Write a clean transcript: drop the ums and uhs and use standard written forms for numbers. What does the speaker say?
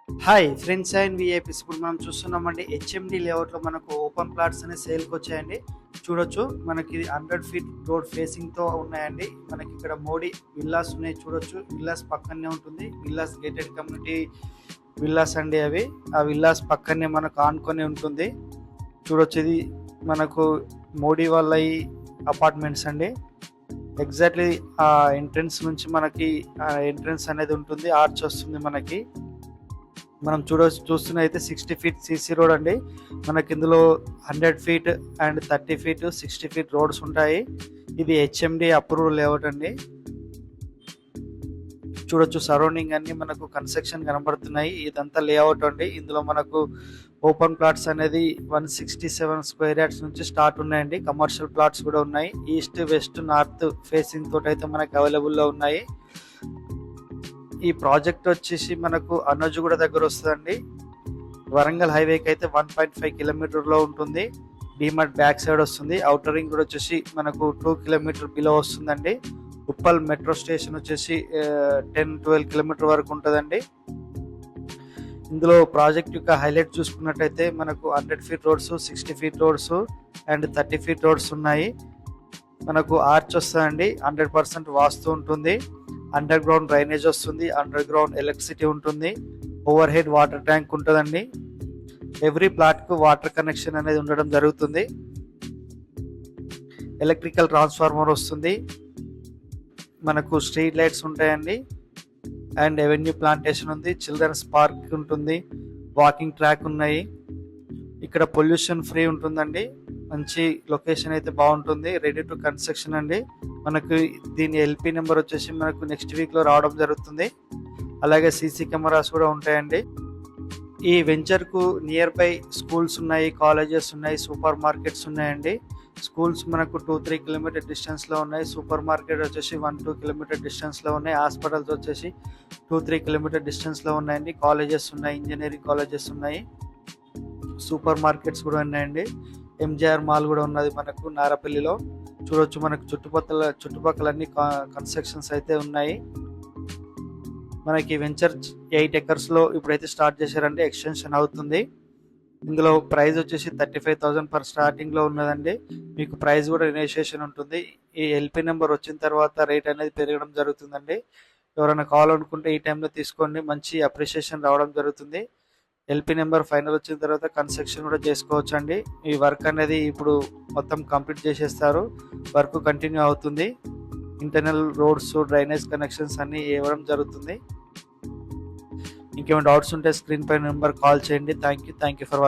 Hi friends and VIPs. ఇప్పుడు మనం చూస్తున్నామండి హెచ్ఎండి లేఅవుట్లో మనకు ఓపెన్ ప్లాట్స్ అనే సేల్కి వచ్చాయండి. చూడొచ్చు మనకి 100 ఫీట్ రోడ్ ఫేసింగ్తో ఉన్నాయండి. మనకి ఇక్కడ మోడీ విల్లాస్ ఉన్నాయి, చూడొచ్చు. విల్లాస్ పక్కనే ఉంటుంది, విల్లాస్ గేటెడ్ కమ్యూనిటీ విల్లాస్ అండి అవి. ఆ విల్లాస్ పక్కనే మనకు ఆనుకొని ఉంటుంది, చూడొచ్చు. ఇది మనకు మోడీ వాళ్ళ ఈ అపార్ట్మెంట్స్ అండి. ఎగ్జాక్ట్లీ ఆ ఎంట్రన్స్ నుంచి మనకి ఎంట్రన్స్ అనేది ఉంటుంది, ఆర్చ్ వస్తుంది మనకి. మనం చూస్తున్న అయితే 60 ఫీట్ సీసీ రోడ్ అండి. మనకి ఇందులో 100 feet and 30 feet 60 feet roads ఉంటాయి. ఇది హెచ్ఎండి అప్రూవల్ లేఅవుట్ అండి. చూడొచ్చు సరౌండింగ్ అన్ని మనకు కన్స్ట్రక్షన్ కనబడుతున్నాయి. ఇదంతా లేఅవుట్ అండి. ఇందులో మనకు ఓపెన్ ప్లాట్స్ అనేది 167 స్క్వేర్ యార్డ్స్ నుంచి స్టార్ట్ ఉన్నాయండి. కమర్షియల్ ప్లాట్స్ కూడా ఉన్నాయి. ఈస్ట్ వెస్ట్ నార్త్ ఫేసింగ్ తోటి అయితే మనకు అవైలబుల్లో ఉన్నాయి. ఈ ప్రాజెక్ట్ వచ్చేసి మనకు అనోజుగూడ దగ్గర వస్తుందండి. వరంగల్ హైవేకి అయితే 1.5 కిలోమీటర్లో ఉంటుంది. డిమార్ట్ బ్యాక్ సైడ్ వస్తుంది. అవుటర్ రింగ్ కూడా వచ్చేసి మనకు 2 కిలోమీటర్ బిలో వస్తుందండి. ఉప్పల్ మెట్రో స్టేషన్ వచ్చేసి 10-12 కిలోమీటర్ వరకు ఉంటుందండి. ఇందులో ప్రాజెక్ట్ యొక్క హైలైట్ చూసుకున్నట్టయితే మనకు 100 feet roads, 60 feet roads and 30 feet roads ఉన్నాయి. మనకు ఆర్చ్ వస్తుందండి, 100% వాస్తు ఉంటుంది. అండర్ గ్రౌండ్ డ్రైనేజ్ వస్తుంది, అండర్ గ్రౌండ్ ఎలక్ట్రిసిటీ ఉంటుంది, ఓవర్ హెడ్ వాటర్ ట్యాంక్ ఉంటుందండి. ఎవ్రీ ప్లాట్కు వాటర్ కనెక్షన్ అనేది ఉండడం జరుగుతుంది. ఎలక్ట్రికల్ ట్రాన్స్ఫార్మర్ వస్తుంది, మనకు స్ట్రీట్ లైట్స్ ఉంటాయండి, అండ్ ఎవెన్యూ ప్లాంటేషన్ ఉంది, చిల్డ్రన్స్ పార్క్ ఉంటుంది, వాకింగ్ ట్రాక్ ఉన్నాయి. ఇక్కడ పొల్యూషన్ ఫ్రీ ఉంటుందండి. మంచి లొకేషన్ అయితే బాగుంటుంది. రెడీ టు కన్స్ట్రక్షన్ అండి. మనకు దీని ఎల్పి నెంబర్ వచ్చేసి మనకు నెక్స్ట్ వీక్లో రావడం జరుగుతుంది. అలాగే సీసీ కెమెరాస్ కూడా ఉంటాయండి. ఈ వెంచర్కు నియర్ బై స్కూల్స్ ఉన్నాయి, కాలేజెస్ ఉన్నాయి, సూపర్ మార్కెట్స్ ఉన్నాయండి. స్కూల్స్ మనకు 2-3 కిలోమీటర్ డిస్టెన్స్లో ఉన్నాయి. సూపర్ మార్కెట్ వచ్చేసి 1-2 కిలోమీటర్ డిస్టెన్స్లో ఉన్నాయి. హాస్పిటల్స్ వచ్చేసి 2-3 కిలోమీటర్ డిస్టెన్స్లో ఉన్నాయండి. కాలేజెస్ ఉన్నాయి, ఇంజనీరింగ్ కాలేజెస్ ఉన్నాయి, సూపర్ మార్కెట్స్ కూడా ఉన్నాయండి. ఎంజీఆర్ మాల్ కూడా ఉన్నది మనకు నారపల్లిలో. చూడొచ్చు మనకు చుట్టుపక్కల అన్ని కన్స్ట్రక్షన్స్ అయితే ఉన్నాయి. మనకి వెంచర్ 8 ఎకర్స్లో ఇప్పుడైతే స్టార్ట్ చేశారండి, ఎక్స్టెన్షన్ అవుతుంది. ఇందులో ప్రైస్ వచ్చేసి 35,000 పర్ స్టార్టింగ్లో ఉన్నదండి. మీకు ప్రైస్ కూడా రిజిస్ట్రేషన్ ఉంటుంది. ఈ ఎల్పి నెంబర్ వచ్చిన తర్వాత రేట్ అనేది పెరగడం జరుగుతుందండి. ఎవరైనా కావాలనుకుంటే ఈ టైంలో తీసుకోండి, మంచి అప్రిషియేషన్ రావడం జరుగుతుంది. ఎల్పి నెంబర్ ఫైనల్ వచ్చిన తర్వాత కన్స్ట్రక్షన్ కూడా చేసుకోవచ్చు అండి. ఈ వర్క్ అనేది ఇప్పుడు మొత్తం కంప్లీట్ చేసేస్తారు, వర్క్ కంటిన్యూ అవుతుంది. ఇంటర్నల్ రోడ్స్, డ్రైనేజ్ కనెక్షన్స్ అన్ని ఇవ్వడం జరుగుతుంది. ఇంకేమైనా డౌట్స్ ఉంటే స్క్రీన్ పై నెంబర్ కాల్ చేయండి. Thank you for watching.